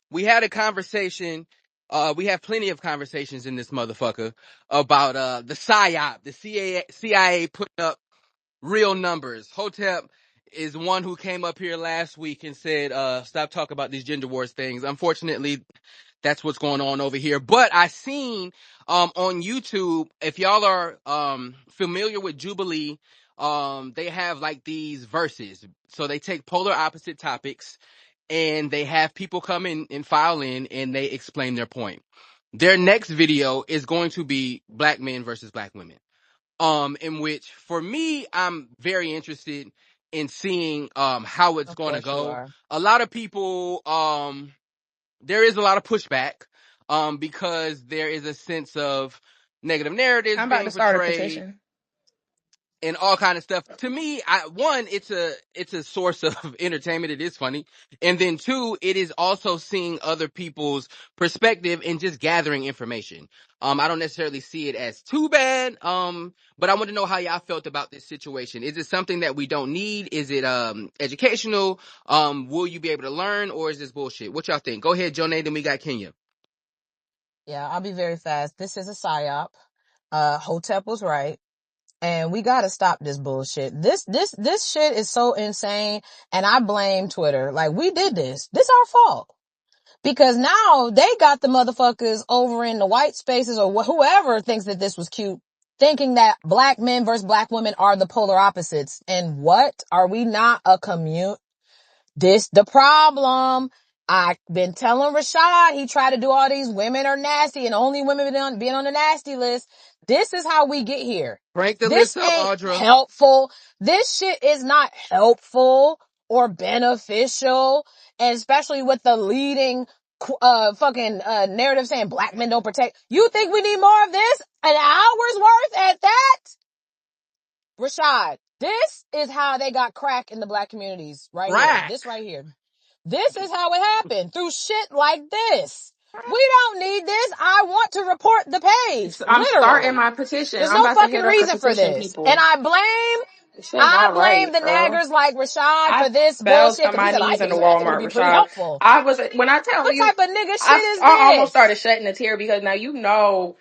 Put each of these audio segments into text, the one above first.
We had a conversation. We have plenty of conversations in this motherfucker about the psyop, the CIA putting up real numbers. Hotep is one who came up here last week and said, stop talking about these gender wars things. Unfortunately, that's what's going on over here. But I seen on YouTube, if y'all are familiar with Jubilee, they have like these verses. So they take polar opposite topics and they have people come in and file in and they explain their point. Their next video is going to be black men versus black women. In which for me, I'm very interested in seeing how it's Of going to course you go. are. A lot of people there is a lot of pushback because there is a sense of negative narratives I'm about being to start a portrayed petition. and all kind of stuff. To me, it's a source of entertainment. It is funny. And then two, it is also seeing other people's perspective and just gathering information. I don't necessarily see it as too bad. But I want to know how y'all felt about this situation. Is it something that we don't need? Is it educational? Will you be able to learn, or is this bullshit? What y'all think? Go ahead, Jonah, then we got Kenya. Yeah, I'll be very fast. This is a psyop. Hotep was right. And we gotta stop this bullshit. This shit is so insane. And I blame Twitter. Like, we did this. This our fault. Because now they got the motherfuckers over in the white spaces or whoever thinks that this was cute, thinking that black men versus black women are the polar opposites. And what? Are we not a This the problem. I've been telling Rashad, he tried to do all these women are nasty and only women being on the nasty list. This is how we get here. Crank the This list up, ain't Audra. helpful. This shit is not helpful or beneficial. And especially with the leading narrative saying black men don't protect. You think we need more of this? An hour's worth at that? Rashad, this is how they got crack in the black communities right here. Crack. This right here. This is how it happened through shit like this. We don't need this. I want to report the page. I'm starting Literally. my petition. There's I'm no about to fucking hit up the reason for petition this. people. And I Shit not blame right, the bro. naggers like Rashad I for this fell bullshit to because he my said, I knees in think the it would Walmart, be pretty Rashad. helpful. When I tell What you, type of nigga shit is I almost this? started shedding a tear because now you know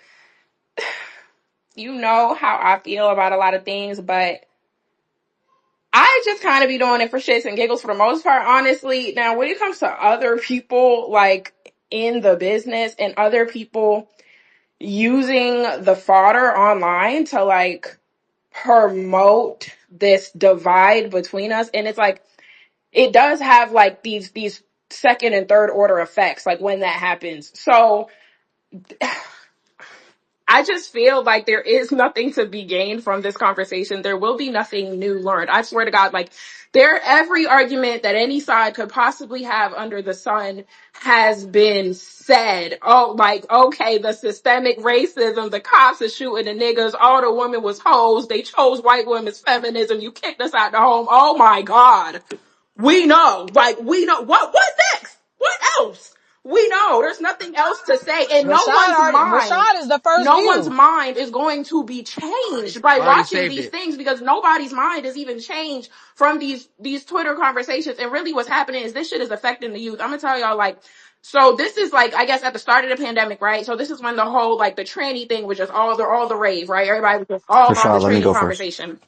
how I feel about a lot of things, but I just kind of be doing it for shits and giggles for the most part, honestly. Now, when it comes to other people, like in the business and other people using the fodder online to like promote this divide between us, and it's like, it does have like these second and third order effects, like when that happens. So I just feel like there is nothing to be gained from this conversation. There will be nothing new learned. I swear to God, like every argument that any side could possibly have under the sun has been said. Oh, like, okay, the systemic racism, the cops is shooting the niggas, all the women was hoes, they chose white women's feminism, you kicked us out the home. Oh my God. We know, what next? What else? We know there's nothing else to say, and Rashad is the first no one's view. mind is going to be changed by I already watching saved these it. things, because nobody's mind is even changed from these Twitter conversations. And really what's happening is this shit is affecting the youth. I'm gonna tell y'all, like, so this is like, I guess at the start of the pandemic, right? So this is when the whole, like, the tranny thing was just all the rave, right? Everybody was just all on the Rashad, let me tranny go first. conversation.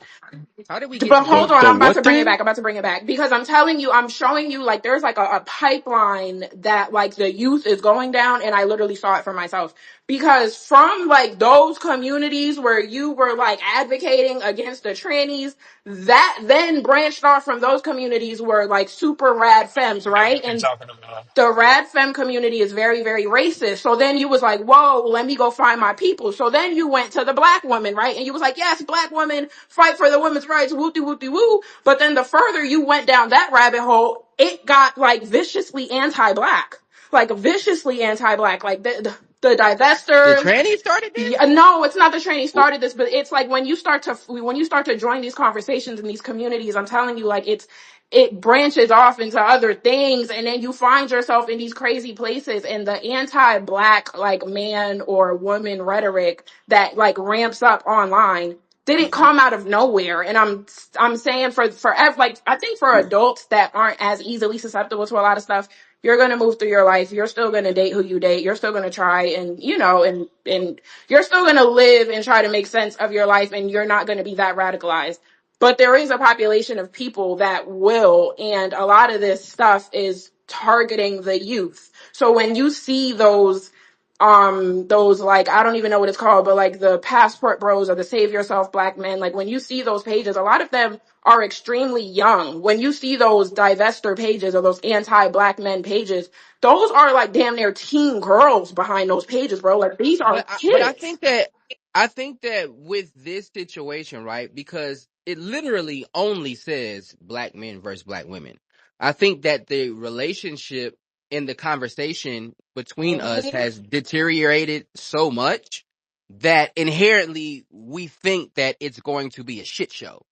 How did we get But to hold this? on, The I'm about to what bring it thing? back. I'm about to bring it back because I'm showing you, like, there's like a pipeline that like the youth is going down, and I literally saw it for myself. Because from like those communities where you were like advocating against the trannies, that then branched off from those communities were like super rad femmes, I know right? what you're And talking about. the rad femme community is very, very racist. So then you was like, whoa, let me go find my people. So then you went to the black woman, right? And you was like, yes, black women fight for the women's rights, woo woo woo. But then the further you went down that rabbit hole, it got like viciously anti-black. Like viciously anti-black. Like the The divestors. tranny started this? Yeah, no, it's not the training started this, but it's like when you start to join these conversations in these communities, I'm telling you, like, it branches off into other things, and then you find yourself in these crazy places, and the anti-black like man or woman rhetoric that like ramps up online didn't come out of nowhere. And I'm saying for like, I think for adults that aren't as easily susceptible to a lot of stuff, You're going to move through your life. You're still going to date who you date. You're still going to try and, you know, and you're still going to live and try to make sense of your life, and you're not going to be that radicalized. But there is a population of people that will, and a lot of this stuff is targeting the youth. So when you see those like, I don't even know what it's called, but like the passport bros or the save yourself black men, like when you see those pages, a lot of them are extremely young. When you see those divester pages or those anti-black men pages, those are like damn near teen girls behind those pages, bro. Like these are But kids. I think that with this situation, right? Because it literally only says black men versus black women. I think that the relationship in the conversation between us has deteriorated so much that inherently we think that it's going to be a shit show,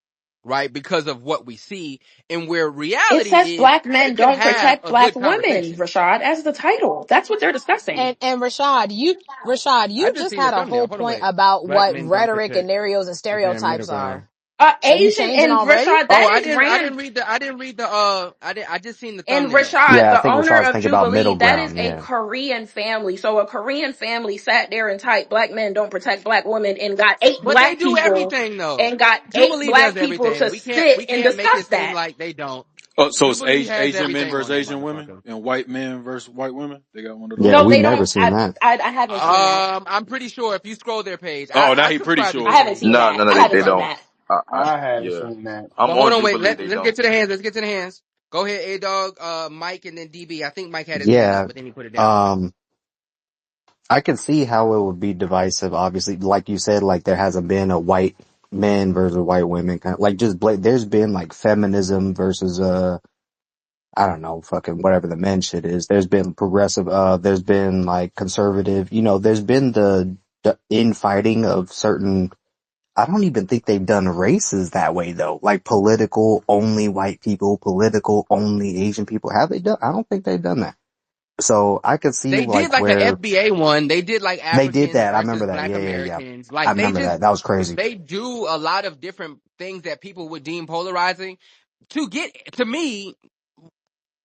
right? Because of what we see, and where It reality says is black they men could don't have protect a black good women, conversation. Rashad, as the title. That's what they're discussing. And Rashad, I you just just seen the had a thumbnail. whole Hold on, point wait. about Black what men don't rhetoric and protect narratives and the damn middle stereotypes ground. are. Are you Asian changing and already? Rashad, Oh, that is I ran. didn't read the I just seen the And thumbnail. Rashad, Yeah, I the think owner Rashad's of thinking about Jubilee, middle that is ground. a Yeah. Korean family. So a Korean family sat there and typed black men don't protect black women and got eight But they black do people everything though. and got eight Jubilee does black people everything. to We sit and can't make discuss it seem that. like they don't. Oh, so it's Jubilee has Asian men everything versus on that Asian women motherfucker. and white men versus white women. They got one of Yeah, No, those. we've they never don't. seen that. I haven't seen that. I'm pretty sure if you scroll their page, Oh, now I he pretty subscribe to I sure. haven't Jubilee. seen No, that. no, no, I I haven't they seen subscribe to don't. that. Jubilee. I haven't Yeah, seen that. I'm But hold on on, wait. Jubilee. They Let's don't. get to the hands. Let's get to the hands. Go ahead, A Dog, Mike, and then DB. I think Mike had his hand up, Yeah. but then he put it down. Um, I can see how it would be divisive. Obviously, like you said, like there hasn't been a white men versus white women kind of like there's been like feminism versus, I don't know, fucking whatever the men shit is. There's been progressive, there's been like conservative, there's been the infighting of certain. I don't even think they've done races that way though. Like political only white people, political only Asian people. Have they done? I don't think they've done that. So I could see They did like like a where FBA one. They did like they did Africans that. I versus remember that. Black Yeah, yeah, yeah. Americans. I Like remember that. That was crazy. they do a lot of different things that people would deem polarizing. To me,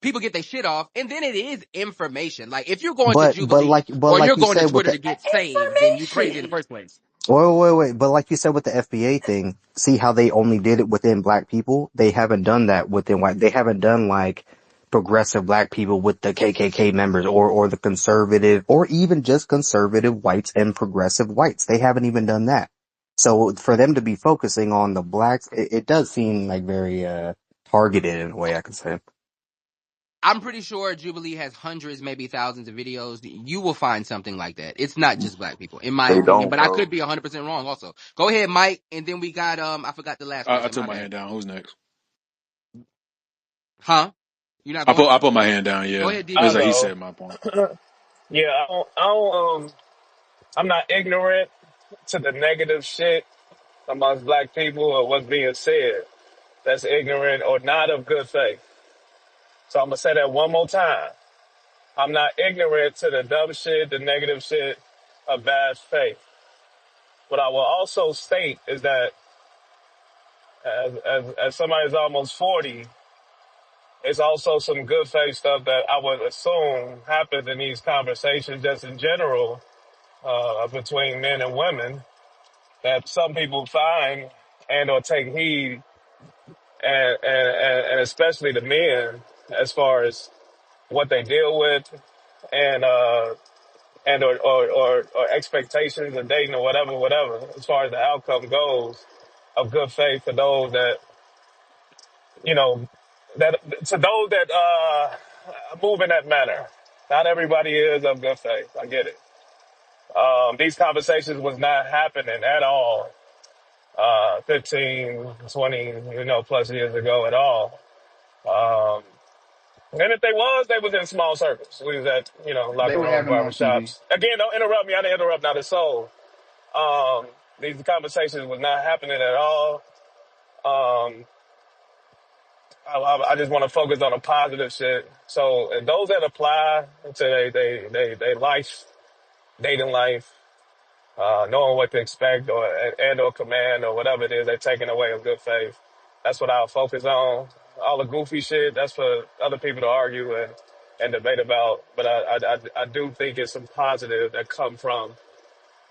people get their shit off, and then it is information. Like if you're going to Jubilee But or you're like you going to said with Twitter the to get saved, then you crazy in the Information. first place. wait. But like you said with the FBA thing, see how they only did it within black people? They haven't done that within white. They haven't done like progressive black people with the KKK members or the conservative or even just conservative whites and progressive whites. They haven't even done that. So for them to be focusing on the blacks, it does seem like very, targeted in a way I could say. I'm pretty sure Jubilee has hundreds, maybe thousands of videos. You will find something like that. It's not just black people, in my They opinion, don't, but I bro. could be 100% wrong also. Go ahead, Mike, and then we got, I forgot the last I person, took my my bad. hand down. Who's next? Huh? You're not going? I put my hand down. Go Yeah, ahead, it's I'll DB. like he go. said my point. Yeah, I'm not ignorant to the negative shit amongst black people or what's being said. That's ignorant or not of good faith. So I'm gonna say that one more time. I'm not ignorant to the dumb shit, the negative shit of bad faith. What I will also state is that as somebody who's almost 40, it's also some good faith stuff that I would assume happens in these conversations just in general, between men and women that some people find and or take heed and especially the men as far as what they deal with and, or expectations of dating or whatever, as far as the outcome goes of good faith for those that, you know, that to those that, move in that manner. Not everybody is of good faith. I get it. These conversations was not happening at all, 15, 20, plus years ago at all. Um, and if they was in small circles. We was at, They locker were rooms, having on TV. barbershops. Again, don't interrupt me. I didn't interrupt not a soul. These conversations was not happening at all. Um, I just want to focus on the positive shit. So and those that apply to they life, dating life, knowing what to expect or command or whatever it is they're taking away of good faith. That's what I'll focus on. All the goofy shit, that's for other people to argue with. and debate about. But I do think it's some positive that come from.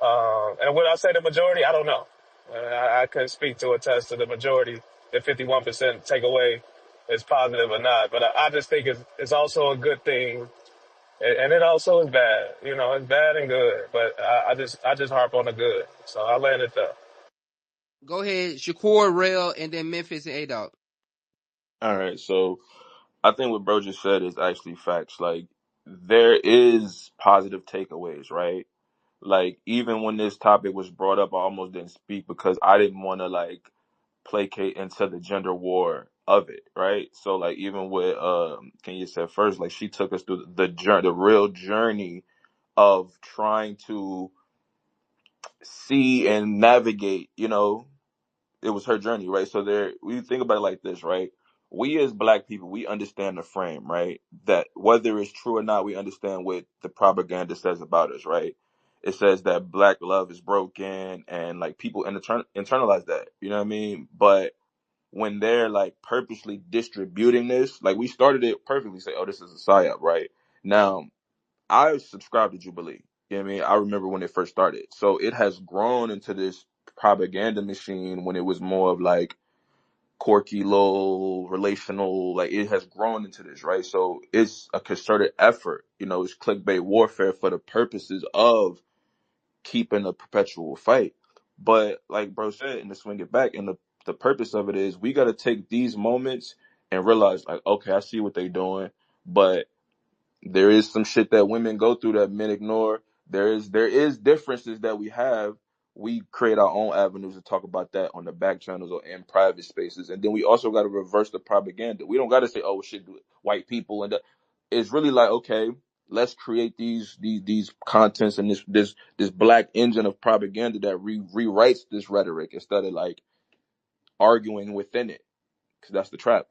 And when I say the majority, I don't know. I couldn't speak to attest to the majority. If 51% takeaway is positive or not, but I just think it's also a good thing, and it also is bad. You know, it's bad and good, but I just harp on the good. So I land it there. Go ahead, Shakur, Rail, and then Memphis and A-Dog. All right, so I think what bro just said is actually facts. Like, there is positive takeaways, right? Like, even when this topic was brought up, I almost didn't speak because I didn't want to like placate into the gender war of it, right? So like, even with Kenya said first, like she took us through the real journey of trying to see and navigate, it was her journey, right? So there, we think about it like this, right? We as black people, we understand the frame, right? That whether it's true or not, we understand what the propaganda says about us, right? It says that black love is broken, and like people internalize that, you know what I mean? But when they're like purposely distributing this, like we started it perfectly, say, oh, this is a psyop, right? Now, I subscribe to Jubilee. You know what I mean? I remember when it first started. So it has grown into this propaganda machine when it was more of like quirky, low, relational. Like it has grown into this, right? So it's a concerted effort. It's clickbait warfare for the purposes of keeping a perpetual fight. But like bro said, and to swing it back, and the purpose of it is we got to take these moments and realize like, okay, I see what they doing, but there is some shit that women go through that men ignore. There is differences that we have. We create our own avenues to talk about that on the back channels or in private spaces, and then we also got to reverse the propaganda. We don't got to say, "Oh shit, white people," and it's really like, okay, let's create these contents and this black engine of propaganda that rewrites this rhetoric instead of like arguing within it, because that's the trap.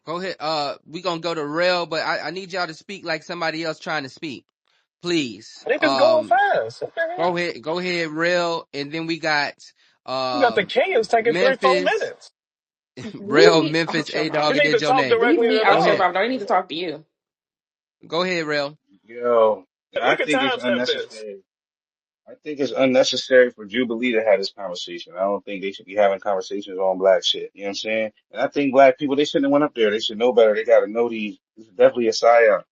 Go ahead. We gonna go to Rail, but I need y'all to speak like somebody else trying to speak, please. I think it's going fast. What the hell? Go ahead, Rail, and then we got We got the Kenyans taking 3-4 Memphis, minutes. Rail, Leave me Memphis, out your A mouth. Dog, You and need then to talk Jonay. Leave directly to me the Go out your ahead, mouth. room. I need to talk to you. go ahead, Rail. Yo, And I we can think it's timestamp this. unnecessary. I think it's unnecessary for Jubilee to have this conversation. I don't think they should be having conversations on black shit. You know what I'm saying? And I think black people, they shouldn't have went up there. They should know better. They got to know these. This is definitely a psyop.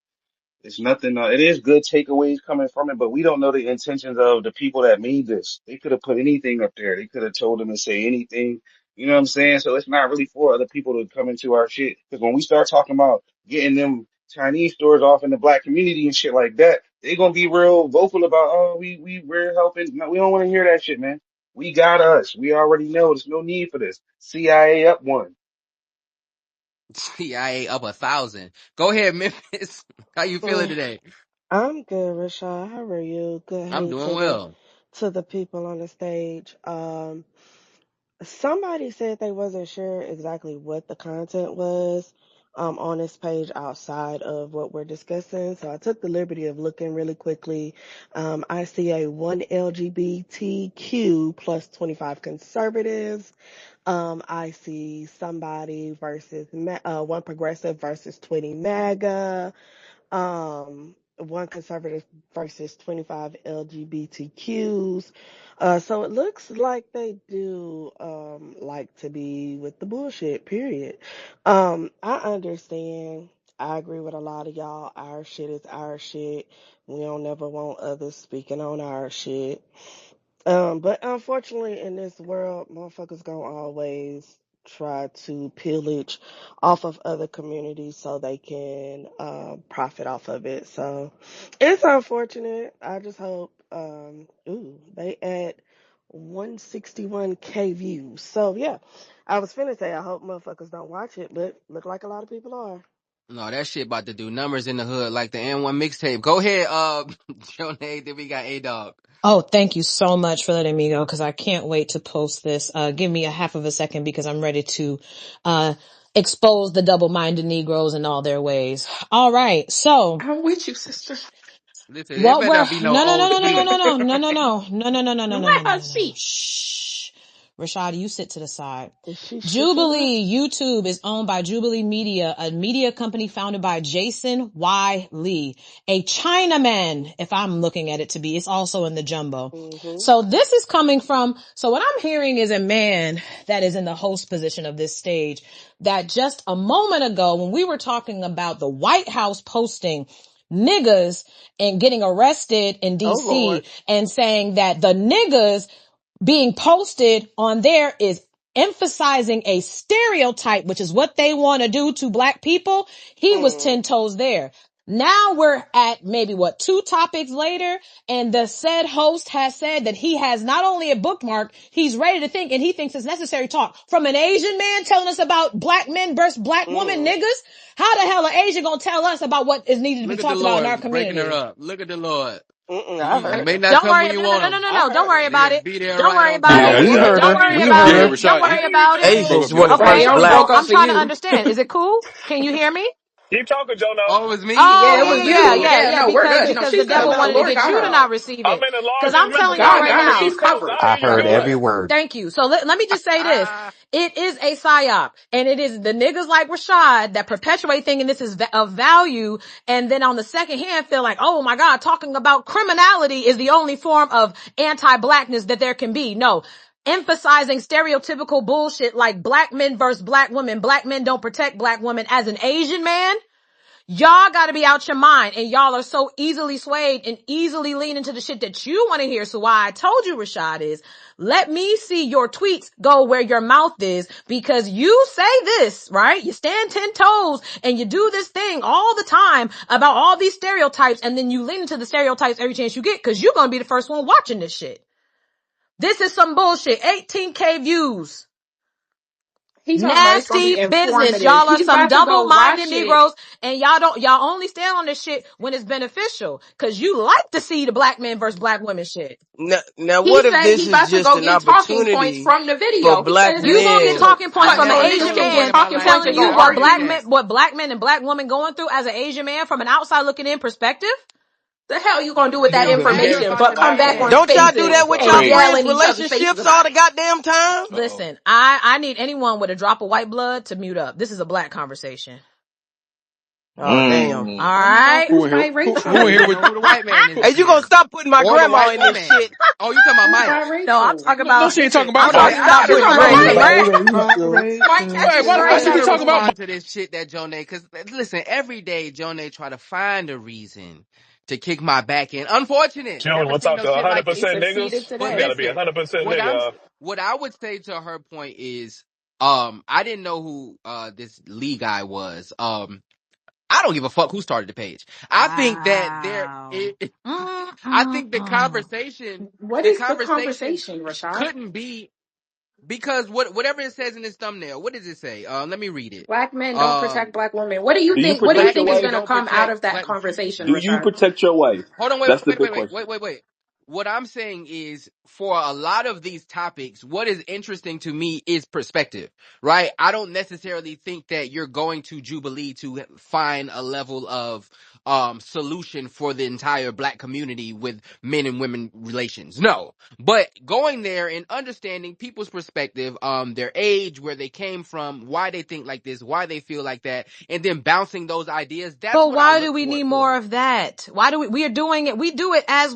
It's nothing. It is good takeaways coming from it, but we don't know the intentions of the people that made this. They could have put anything up there. They could have told them to say anything. You know what I'm saying? So it's not really for other people to come into our shit. Because when we start talking about getting them Chinese stores off in the black community and shit like that, they gonna be real vocal about, oh, we're helping. No, we don't want to hear that shit, man. We got us. We already know. There's no need for this. CIA up one. CIA up 1,000. Go ahead, Memphis. How you feeling Mm, today? I'm good, Rashad. How are you? Good I'm hey doing well. to the people on the stage. Somebody said they wasn't sure exactly what the content was on this page outside of what we're discussing. So I took the liberty of looking really quickly. I see a one LGBTQ plus 25 conservatives. I see somebody versus one progressive versus 20 MAGA. One conservative versus 25 LGBTQs. So it looks like they do like to be with the bullshit, period. I understand. I agree with a lot of y'all. Our shit is our shit. We don't never want others speaking on our shit. But unfortunately, in this world, motherfuckers gonna always try to pillage off of other communities so they can profit off of it. So it's unfortunate. I just hope they add 161K views. So yeah, I was finna say I hope motherfuckers don't watch it, but look like a lot of people are. No, that shit about to do numbers in the hood like the N1 mixtape. Go ahead, Jonay, then we got A Dog. Oh, thank you so much for letting me go because I can't wait to post this. Give me a half of a second because I'm ready to expose the double-minded Negroes in all their ways. All right. So I'm with you, sister. Listen, it what better we're not be no no no no old no no no speech. no no no no no no no no no no no Let no her no no. speak. Shh. Rashad, you sit to the side. Is she switching up? Jubilee YouTube is owned by Jubilee Media, a media company founded by Jason Y. Lee, a Chinaman, if I'm looking at it to be. It's also in the jumbo. Mm-hmm. So this is coming from, so what I'm hearing is a man that is in the host position of this stage that just a moment ago when we were talking about the White House posting niggas and getting arrested in Oh Lord. DC and saying that the niggas being posted on there is emphasizing a stereotype, which is what they want to do to black people. He was Mm. 10 toes there. Now we're at maybe what, 2 topics later, and the said host has said that he has not only a bookmark, he's ready to think, and he thinks it's necessary talk from an Asian man telling us about black men versus black women Mm. niggas. How the hell an Asian gonna tell us about what is needed to be Look at the talked about in our Lord breaking her community? up. Look at the Lord. I He heard may her. not Don't come worry. when you No, no, want no, no, him, no, I no. Don't heard worry her. but about he'll it. be there Don't right worry on about time. Yeah, it. we heard Don't her. worry We about heard Yeah, it. her. Don't Rashad, worry about it. Hey, talk this up, is what Jono. it Okay. They calls only black. broke So up I'm for trying to you. understand. Is it cool? Can you hear me? Keep talking, Jono. Oh, it was me? Oh, Yeah, Oh, it I was was yeah, muted. you. yeah, Yeah, yeah. no, we're Because, good. No, because the she's good. devil No, wanted to Lord get got you to her. not receive I'm it. in the Cause I'm largest telling y'all metropolitan God right got her. area on now. the She's East Coast. covered. I I hear you heard every good. word. Thank you. So let me just say this. It is a psyop, and it is the niggas like Rashad that perpetuate thinking this is of value, and then on the second hand feel like, oh my God, talking about criminality is the only form of anti-blackness that there can be. No. Emphasizing stereotypical bullshit like black men versus black women. Black men don't protect black women as an Asian man. Y'all gotta be out your mind, and y'all are so easily swayed and easily lean into the shit that you want to hear. So why I told you, Rashad, is let me see your tweets go where your mouth is, because you say this, right? You stand 10 toes and you do this thing all the time about all these stereotypes, and then you lean into the stereotypes every chance you get, because you're gonna be the first one watching this shit. This is some bullshit. 18K views. He talking about it's gonna Nasty be business. informative. Y'all are He's some about to go double-minded watch it. Negroes, and y'all only stand on this shit when it's beneficial. Cause you like to see the black men versus black women shit. Now, He what if said this he is about to just go an get talking points opportunity from the for video. He said black his You gonna intention get is men? to talking I points cut from an so never niggas knew Asian can it get was man my talking points telling and language. you go I what argue. appreciate it. black men and black women going through as an Asian man from an outside looking in perspective. The hell you gonna do with that Don't say it information? about But the come black back on man. Don't y'all do spaces that That's with and y'all yell crazy. friends' in each other's faces relationships about all the it. goddamn time? Uh-oh. Listen, I need anyone with a drop of white blood to mute up. This is a black conversation. Oh damn! All Mm. Why you gonna right. Who in here? fight Who in We Rachel? here don't with? know who the white man is Hey, up you gonna here. stop putting my Or the grandma white in this woman. shit? Oh, you talking about Who Mike. by No, I'm Rachel? talking No, about, she ain't talking Listen, about I'm okay, Mike. talking I about thought you were putting talking about Ray. Mike. Listen, Mike Wait, catching why I she strays. keep gotta talking about Mike? respond to this shit that Jonay, cause listen, every day Jonay try to find a reason to kick my back in. Unfortunate. She only Never want to seen talk no to shit like 100% this. He succeeded niggas. But You today. gotta be listen, 100% what I'm nigga. what I would say to her point is, I didn't know who this Lee guy was. I don't give a fuck who started the page. I think that Wow. I think Mm-mm-mm. What the is the conversation conversation, Rashad? couldn't be because whatever it says in this thumbnail. What does it say? Let me read it. Black men don't protect Um, black women. What do you Do you think? What do you protect black your think is men wife? gonna don't come out protect of that black. conversation, Do you Rashad? protect your wife? Hold on, That's the big question. wait. What I'm saying is, for a lot of these topics, what is interesting to me is perspective, right? I don't necessarily think that you're going to Jubilee to find a level of solution for the entire black community with men and women relations. No. But going there and understanding people's perspective, their age, where they came from, why they think like this, why they feel like that, and then bouncing those ideas, that's But what I why do look we for need it more for. of that? Why do we are doing it? We do it as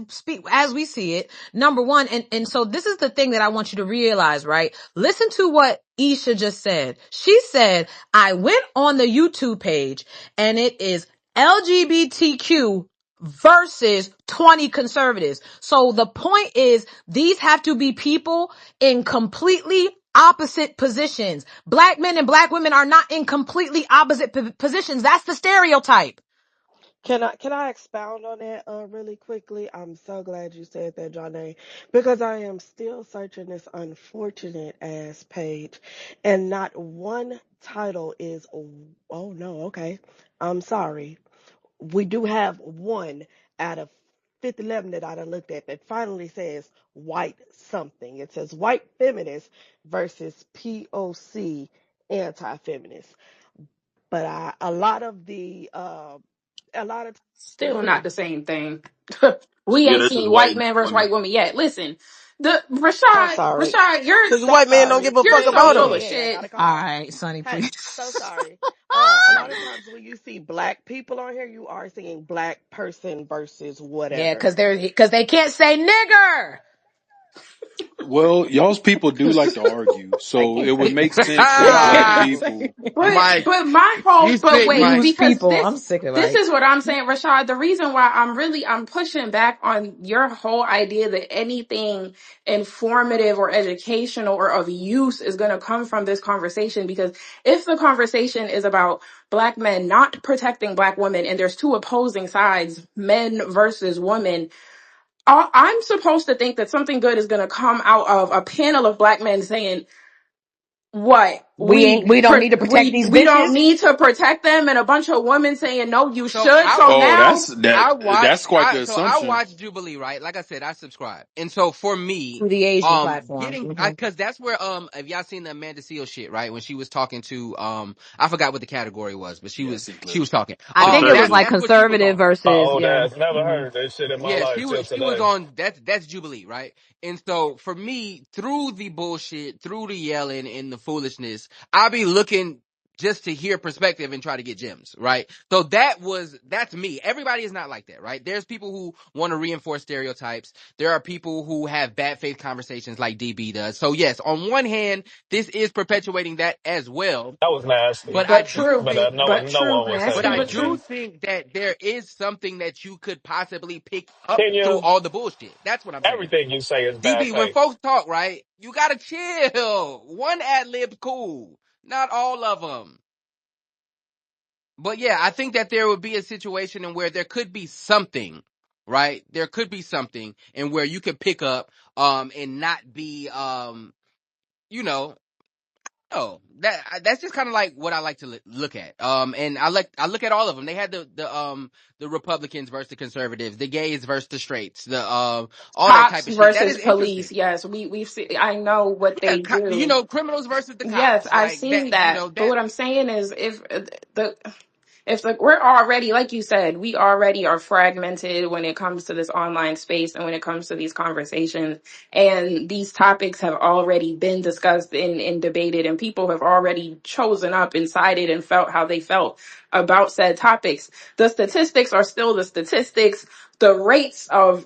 we see it. Number one. And so this is the thing that I want you to realize, right? Listen to what Isha just said. She said, I went on the YouTube page and it is LGBTQ versus 20 conservatives. So the point is, these have to be people in completely opposite positions. Black men and black women are not in completely opposite positions. That's the stereotype. Can I expound on that really quickly? I'm so glad you said that, Johnny, because I am still searching this unfortunate ass page, and not one title is. Oh no, okay. I'm sorry. We do have one out of 11 that I done looked at that finally says white something. It says white feminist versus POC anti-feminist. But a lot of the a lot of Still times not the same thing. We Yeah, ain't this is seen white white man versus women. white woman yet. Listen. So sorry. You're Cause the So white man don't give sorry. a you're fuck Yeah, so about yeah, full him. of yeah, yeah. shit. Gotta calm All down. right, Sonny, Hey, please. so sorry. A lot of times when you see black people on here, you are seeing black person versus Yeah, whatever. because they can't say nigger. Well, y'all's people do like to argue, They so it can't would say make sense for the black anything. people. Mike, But my whole you but sick, wait, Mike. Use because people. I'm sick of this like is what I'm saying, Rashad. The reason why I'm pushing back on your whole idea that anything informative or educational or of use is gonna come from this conversation, because if the conversation is about black men not protecting black women and there's two opposing sides, men versus women, I'm supposed to think that something good is gonna come out of a panel of black men saying, what we don't need to protect these we don't bitches. need to protect them, and a bunch of women saying no you So should. So Oh, now that's quite the I assumption. watch Jubilee, right? Like I said, I subscribe. And so for me, Through the Asian platform. getting, Hmm. cause that's where, have y'all seen the Amanda Seales shit, right? When she was talking to, I forgot what the category was, but Yeah, see she clips. was talking. I think it was like Conservative. That's what she was conservative on. My versus old yeah. ass never Hmm. heard that shit in my Yeah, life till she was today. on, that's Jubilee, right? And so for me, through the bullshit, through the yelling and the foolishness, I'll be looking just to hear perspective and try to get gems, right? So that's me. Everybody is not like that, right? There's people who want to reinforce stereotypes. There are people who have bad faith conversations like DB does. So yes, on one hand, this is perpetuating that as well. That was nasty. But I but do true, But think, no but one, no true, one would say but nasty I but nothing to do true. me. think that there is something that you could possibly pick up through Kenya, all the bullshit. That's what I'm saying. everything you say is bad DB, when faith. folks talk, right, you gotta chill. One ad lib's cool. Not all of them. But yeah, I think that there would be a situation in where there could be something, right? There could be something in where you could pick up, and not be, you know, oh, that's just kind of like what I like to look at. And I look at all of them. They had the Republicans versus the conservatives, the gays versus the straights, the all that type Cops of shit. That versus is police, interesting. yes, we've seen, I know what Yeah, they you do. know, criminals versus the Yes, cops, I've like seen that. You that, know but that. what I'm saying is, the if like we're already, like you said, we already are fragmented when it comes to this online space and when it comes to these conversations, and these topics have already been discussed and debated, and people have already chosen up and sided and felt how they felt about said topics. The statistics are still the statistics. The rates of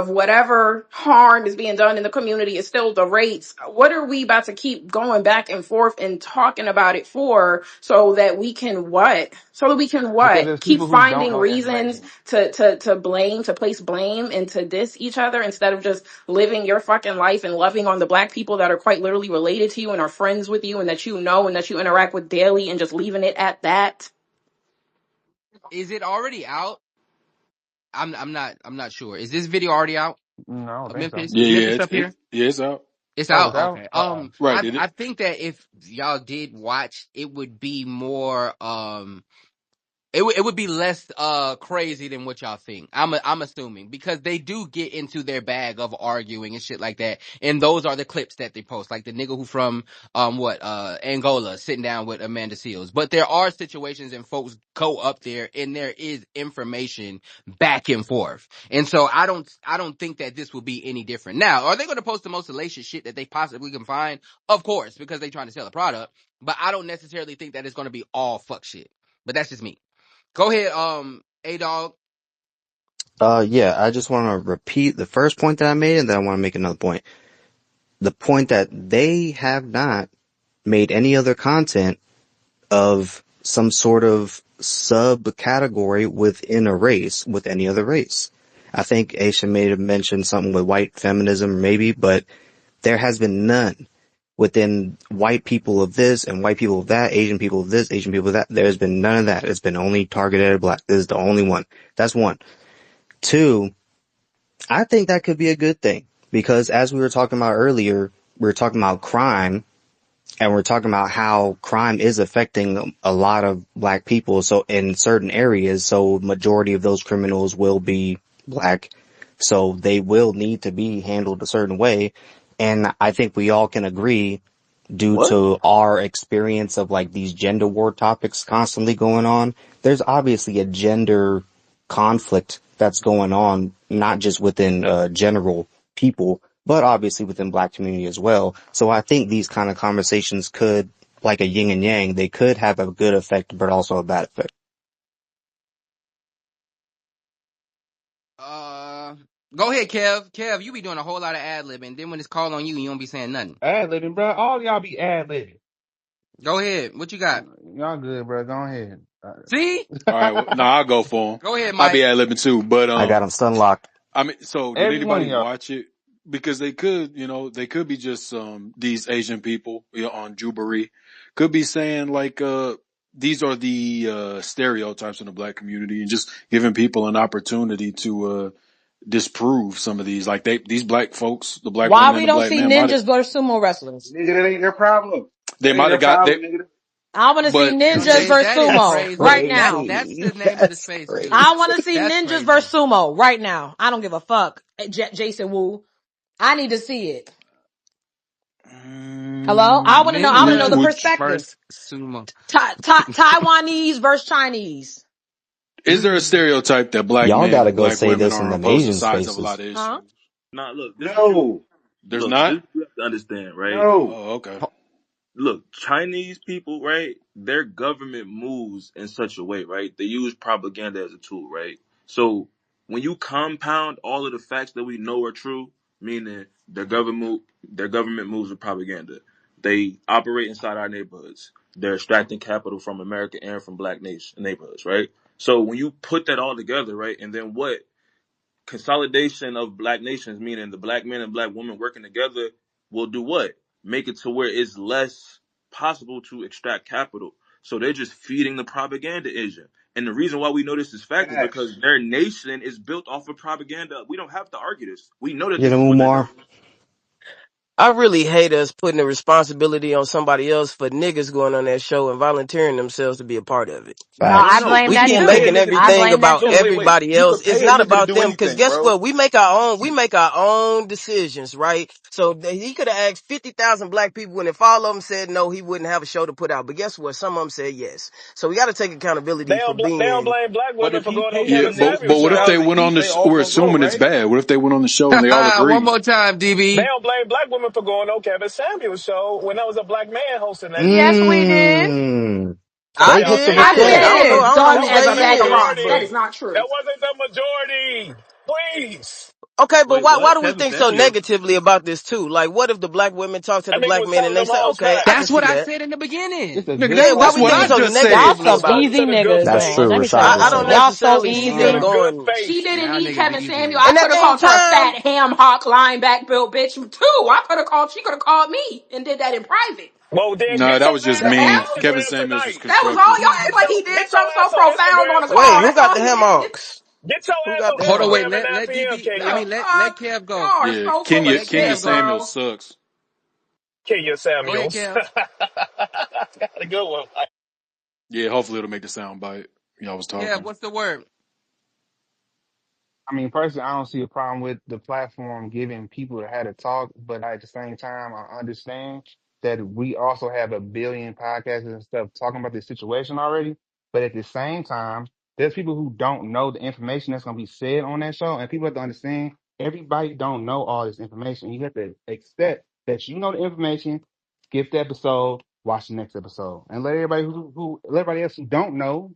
whatever harm is being done in the community is still the rates. What are we about to keep going back and forth and talking about it for, so that we can what? So that we can Because what? there's Keep people who don't finding know the reasons information. to blame, to place blame and to diss each other, instead of just living your fucking life and loving on the black people that are quite literally related to you and are friends with you and that you know and that you interact with daily, and just leaving it at that. Is it already out? I'm not sure. Is this video already out? No, I don't think so. Memphis, Yeah, yeah, Memphis up here. it's out. It's Oh, out. it's out? Okay. Right, did I it? think that if y'all did watch, it would be more, it would be less crazy than what y'all think. I'm assuming, because they do get into their bag of arguing and shit like that. And those are the clips that they post, like the nigga who from Angola sitting down with Amanda Seales. But there are situations and folks go up there and there is information back and forth. And so I don't think that this will be any different. Now, are they going to post the most salacious shit that they possibly can find? Of course, because they're trying to sell a product. But I don't necessarily think that it's going to be all fuck shit. But that's just me. Go ahead, A-Dog. Yeah, I just want to repeat the first point that I made, and then I want to make another point. The point that they have not made any other content of some sort of subcategory within a race with any other race. I think Aisha may have mentioned something with white feminism, maybe, but there has been none within white people of this and white people of that, Asian people of this, Asian people of that. There's been none of that. It's been only targeted at black. This is the only one. That's one. Two, I think that could be a good thing, because as we were talking about earlier, we were talking about crime, and we're talking about how crime is affecting a lot of black people. So in certain areas, so majority of those criminals will be black. So they will need to be handled a certain way. And I think we all can agree, due What? to our experience of like these gender war topics constantly going on, there's obviously a gender conflict that's going on, not just within general people, but obviously within black community as well. So I think these kind of conversations could, like a yin and yang, they could have a good effect, but also a bad effect. Go ahead, Kev. Kev, you be doing a whole lot of ad libbing. Then when it's called on you, you don't be saying nothing. Ad libbing, bro. All y'all be ad libbing. Go ahead. What you got? Y'all good, bro. Go ahead. See? All right, well, no, I'll go for him. Go ahead, I'll be Mike. ad libbing too, but I got them stun locked. I mean, so did Every one anybody of y'all. watch it? Because they could, they could be just these Asian people on Jubilee could be saying like these are the stereotypes in the black community and just giving people an opportunity to disprove some of these. Like these black folks, the black Why women we and the don't black see men might have ninjas versus sumo wrestlers? Nigga, that ain't their problem. they That ain't might their have got problem, they, nigga. I want to see but Now ninjas versus that is sumo That's crazy. right now. That's crazy. the name of the That's space, crazy. dude. I want to see That's ninjas crazy. versus sumo right now. I don't give a fuck. Jason Wu. I need to see it. Hello? I want to know. I want to know the Ninja which perspective. versus sumo. Taiwanese versus Chinese. is there a stereotype that black Y'all men gotta and go black say women this are in on them opposing Asians' sides of a lot faces. of Huh? issues? Nah, look, this is what you No, There's this not? is what you have to understand, right? no. Oh, okay. Look, Chinese people, right? Their government moves in such a way, right? They use propaganda as a tool, right? So when you compound all of the facts that we know are true, meaning their government moves with propaganda. They operate inside our neighborhoods. They're extracting capital from America and from black neighborhoods, right? So when you put that all together, right, and then what consolidation of black nations, meaning the black men and black women working together, will do what? Make it to where it's less possible to extract capital. So they're just feeding the propaganda engine. And the reason why we know this is fact is Facts. because their nation is built off of propaganda. We don't have to argue this. We know that You this know, is what they're Umar? doing. I really hate us putting the responsibility on somebody else for niggas going on that show and volunteering themselves to be a part of it. No, No, no, I Facts. no. blame We You that keep could pay a too. making nigga to I do. everything blame that about No, too. wait. everybody You else. could It's pay a not nigga to about do them. Cause anything, guess bro. what? We make our own decisions, right? So he could have asked 50,000 black people, and if all of them said no, he wouldn't have a show to put out. But guess what? Some of them said yes. So we got to take accountability for They don't being. blame black But women if for he going on paid Yeah, Kevin them niggas but Samuel's what if show. they 50,000 went on each, the? they all We're gonna go, assuming it's right? bad. What if they went on the show and they all One agreed? more time, They DB. don't blame black women for going on Kevin Samuel's show when that was a black man hosting that shit. Yes, we did. Mmm. So I they Say all this did. with I changed Shit. it. respect. did. I don't know Done who That as a wasn't they the bag of is. rocks. But That majority. is not true. That wasn't the majority. Please. Okay, but wait, why what? do we Kevin think so Samuels? negatively about this too? Like, what if the black women talk to the That nigga black was men and telling they them say, whole okay, I facts. can That's what see I that. said in the beginning. It's a Nigga, good Yeah, why that's we what think I question. so just Y'all said. negatively I some about spoke it? to easy the good niggas, That's faith. man. true. Let me tell you Rashad I said don't something. that. Y'all so necessarily I see spoke to them the easy. good going, faith. She didn't Y'all need niggas Kevin easy, Samuel. man. I and at could have the same called her a time, fat ham hock lineback built bitch too. I could have called. She could have called me and did that in private. Well, then No, get that your was just The ass on mean. hell? Kevin Instagram Samuels was tonight. That was all constructive. y'all act like he did Get your something so ass on profound on Instagram a wait, call. tonight. who That's got all the he did. Hemhawks? Get your Who ass got on the Hold on, wait. Instagram Hemhawks? at Let 9 p.m., DB. I Kenya. The mean, let fuck? Kev go. Y'all are Yeah, so full of Kenya Let Kenya Kev shit, go. Samuels bro. sucks. Kenya Go ahead, Samuels. Kev. Got a good one. Yeah, hopefully it'll make the sound bite. Y'all was Kev, talking. what's the word? I mean, personally, I don't see a problem with the platform giving people to have to talk, but at the same time, I understand that we also have a billion podcasts and stuff talking about this situation already. But at the same time, there's people who don't know the information that's going to be said on that show, and people have to understand everybody don't know all this information. You have to accept that you know the information, skip the episode, watch the next episode, and let everybody let everybody else who don't know,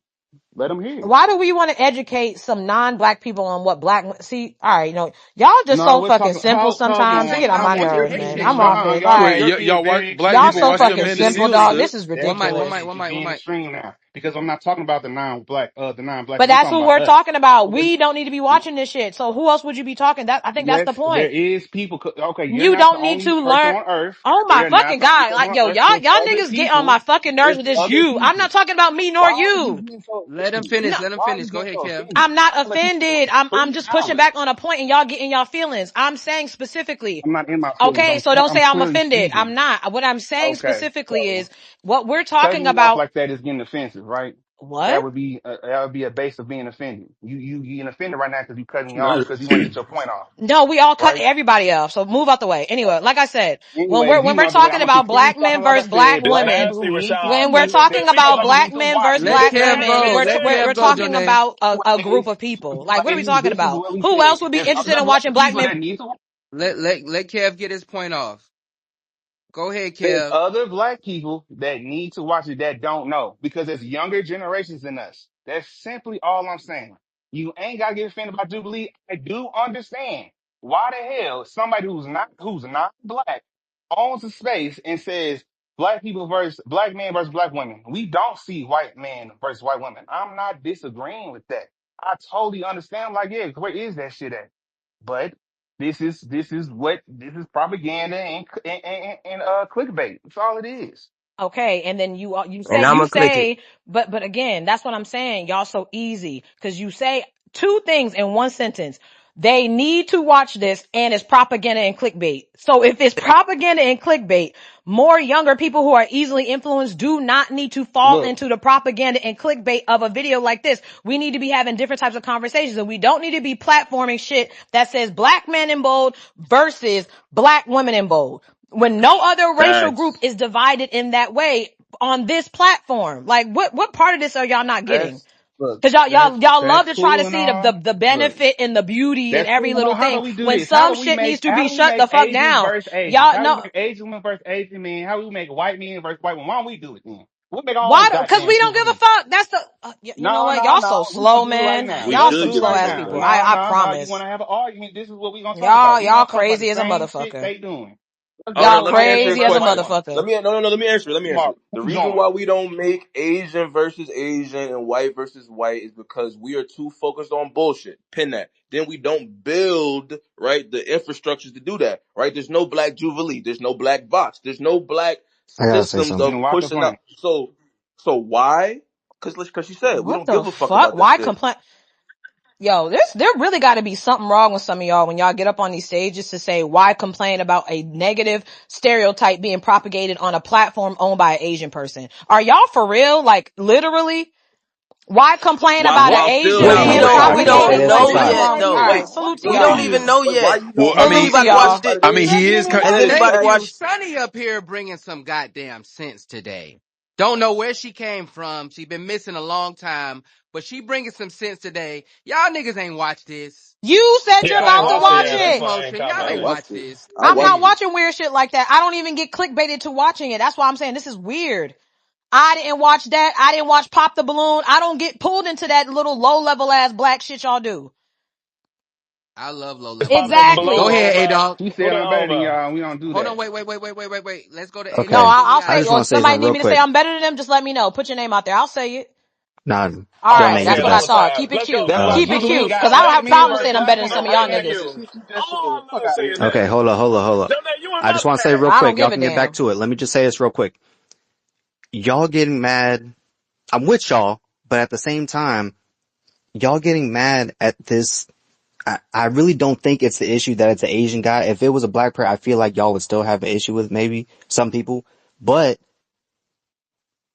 let them hear it. Why do we want to educate some non-black people on what black? See, all right, y'all just No, so we're fucking talking. simple Hold This sometimes. It on. get ain't on about my Come on. nerves, You're man. being, I'm education, no, off bro. this. All y'all. Wait, right, You're y'all watch being black y'all people so watch extreme. them fucking man to simple, steal, dog. sis. This is One mic, one ridiculous. mic, one mic, You're one being mic. extreme now because I'm not talking about the non-black, the non-black. But I'm that's talking who about we're us. talking about. Because We don't need to be watching this shit. So who else would you be talking? That I think that's the yes, there point. is people. Okay, you're You not the don't need only to person learn. on earth. Oh my They're not fucking the only god! person Like on yo, earth. y'all There's y'all other niggas get on people. my fucking nerves There's with this. other I'm people. not talking about me nor Why are you you. getting so Let him offended? finish. No, Let him Why are finish. you Go getting ahead, so Kev. offended? I'm not I'm gonna let you offended. I'm freely just pushing knowledge. back on a point, and y'all getting y'all feelings. I'm saying specifically. I'm not in my feelings. Okay, so don't say I'm I'm clearly offended. I'm speaking. not. What I'm saying Okay, specifically so is what we're cutting talking you off about. like that is getting offensive, right? What? That would be a base of being offended. You getting offended right now because you cutting me off No. because you want to get your point off, No, we all cut right? everybody off. So move out the way. Anyway, like I said, Anyways, you when we're know the way I'm talking gonna about continue black men talking. Like I versus black said, the This women, people nasty, who need to when Rashad. we're see, Then talking the see, people about who look, need black to men watch versus Let it. black Kev nasty women, go. as Let we're Kev hell. go, talking Jonay. about What a it is, group of this is people. Like, what what are it we is. talking This is about? what we Who said. else would be There's interested other in black watching black people men? that need to watch. Let Kev get his point off. Go ahead, There's Kev. other black people that need to watch it that don't know because there's younger generations than us. That's simply all I'm saying. You ain't gotta get offended about Jubilee. I do understand why the hell somebody who's not black owns a space and says black people versus black men versus black women. We don't see white men versus white women. I'm not disagreeing with that. I totally understand. I'm like, yeah, where is that shit at? But this is propaganda and clickbait. That's all it is. Okay, and then you And say I'm gonna click it. but again, that's what I'm saying. Y'all so easy because you say two things in one sentence. They need to watch this, and it's propaganda and clickbait. So if it's propaganda and clickbait, more younger people who are easily influenced do not need to fall Look, into the propaganda and clickbait of a video like this. We need to be having different types of conversations, and we don't need to be platforming shit that says black men in bold versus black women in bold when no other racial group Facts. is divided in that way on this platform. Like what part of this are y'all not getting? that's look, Cause y'all love that's to try to cool and see all. the Look, benefit and the beauty in that's cool every and little all. How thing do we do when this? How some do we shit needs make to be shut the fuck Asians down. versus Asians? Y'all How do we know make Asian women versus Asian men? How do we make white men versus white women? Why don't we do it then? We'll make our why? own Cause goddamn we don't give a Jubilee. fuck. That's the, you know No, what? no, Y'all no. so We gonna slow, do it right man. now. We Y'all Let's some should do it get slow right into ass it, now. people. man. No, I no, no. You promise. want to have an argument? This is what we gonna talk Y'all, about. We y'all gonna talk about the crazy as a same shit motherfucker. they doing. Let's All go. right, Y'all let me Let's answer do his crazy it as a right question. now. motherfucker. No, let me answer it. Let me answer Mark, it. The keep reason going. why we don't make Asian versus Asian and white versus white is because we are too focused on bullshit. Pin that. Then we don't build, right, the infrastructures to do that, right? There's no black Jubilee. There's no black box. There's no black I gotta say systems something. of Then why pushing up. complain? So why? Because she said we What don't the give a fuck fuck? about that Why shit. complain? Yo, there really got to be something wrong with some of y'all when y'all get up on these stages to say why complain about a negative stereotype being propagated on a platform owned by an Asian person. Are y'all for real? Like literally? Why complain about an While still Asian Well, not we being Hey, saying don't that we we Akash. don't don't Hey, propagated? that's Like know what is yet Akash. wrong? All though. wait, right, salute to We wait, don't y'all. even Asia. know Wait, why yet. you Well, don't I know Salute mean, to Everybody until y'all. watched it, I somebody mean, else he is. do it? and Thank everybody you. watched. Sunny up here bringing some goddamn sense today. Don't know where she came from. She been missing a long time, but she bringing some sense today. Y'all niggas ain't watch this. You said you're Yeah, I ain't about to watched it watch yet. That's Trolling, it. why I ain't emotion. Y'all I commenting ain't on it. watch watched it. this. I I'm not watched it. watching weird shit like that. I don't even get clickbaited to watching it. That's why I'm saying this is weird. I didn't watch that. I didn't watch Pop the Balloon. I don't get pulled into that little low level ass black shit y'all do. I love low Just level pop Pop the the black shit. balloon Go balloon. on ahead, A black. Dog. He Who said that I'm better on than there? y'all, and we don't do Hold on, that. wait. Let's go to A No, Okay. Dog. Then we I I'll say, just or want if to say somebody something need real me to say quick. I'm better than them, just let me know. Put your name out there. I'll say it. Nah, All Oh, right. Charmaine, you That's okay, the what that I was best. thought. fine. Keep it Let's go. cute. Let's go. Keep it Jubilee cute. got Cause I don't black have a men problem versus saying I'm black better than women. some of Why y'all you Thank gotta niggas. say you. shit too just to Oh, do? I Fuck love out of saying here. Okay, that. hold on, hold up. Jonah, you in I my just want to say bag. real I don't quick. Y'all give a can get back damn. to it. Let me just say this real quick. Y'all getting mad. I'm with y'all, but at the same time, y'all getting mad at this. I really don't think it's the issue that it's an Asian guy. If it was a black person, I feel like y'all would still have an issue with maybe some people. But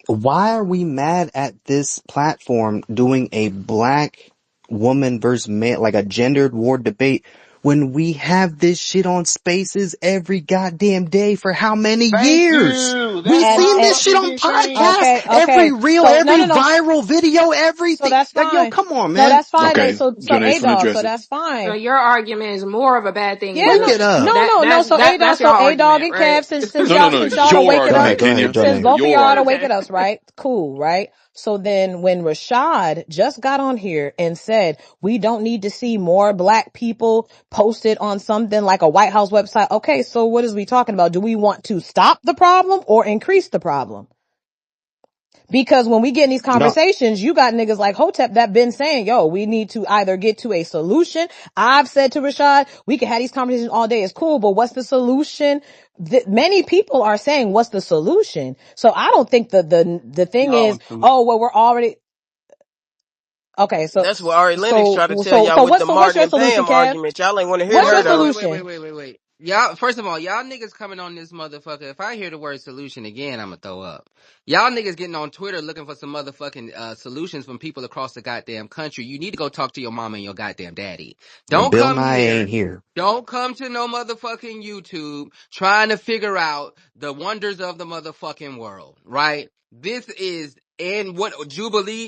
why are we mad at this platform doing a black woman versus man, like a gendered war debate, when we have this shit on Spaces every goddamn day for how many Thank years? you. We've That's seen why this fuck shit with on Big Green. podcasts, Okay. every reel, So no, every no, no. viral video, So everything. that's Like, yo, fine. come on, No, man. that's fine. okay, So Janae's A gonna dog. address So it. that's So fine. your argument is more of a bad thing Yeah, than Wake no, it good. up. So A dog, That's your so A dog argument, and right? Kev, since No, no, y'all, no. since y'all are Your waking Go up, ahead, argument, go ahead, Kenya. since Johnny. both of Your y'all are argument. waking Okay. us, right? Cool, right? So then when Rashad just got on here and said, we don't need to see more black people posted on something like a White House website. Okay. So what is we talking about? Do we want to stop the problem or increase the problem? Because when we get in these No, conversations, you got niggas like Hotep that been saying, yo, we need to either get to a solution. I've said to Rashad, we can have these conversations all day. It's cool, but what's the solution? Many people are saying, what's the solution? So I don't think the We thing all is, want to. oh, well, we're already, okay. That's what Ari Lennox tried to tell y'all with the So what's Martin your and solution, Pam Kev? argument. Y'all ain't want to hear What's Hold her your on, though. solution? wait. Y'all, first of all, y'all niggas coming on this motherfucker. If I hear the word solution again, I'ma throw up. Y'all niggas getting on Twitter looking for some motherfucking solutions from people across the goddamn country. You need to go talk to your mama and your goddamn daddy. Don't Bill come Nye here. ain't here. Don't come to no motherfucking YouTube trying to figure out the wonders of the motherfucking world, right? This is, and what Jubilee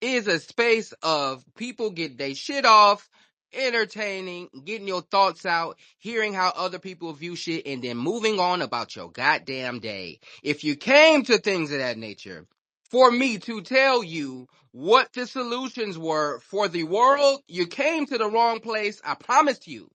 is a space of people get they shit off entertaining, getting your thoughts out, hearing how other people view shit, and then moving on about your goddamn day. If you came to things of that nature for me to tell you what the solutions were for the world, you came to the wrong place. I promise you.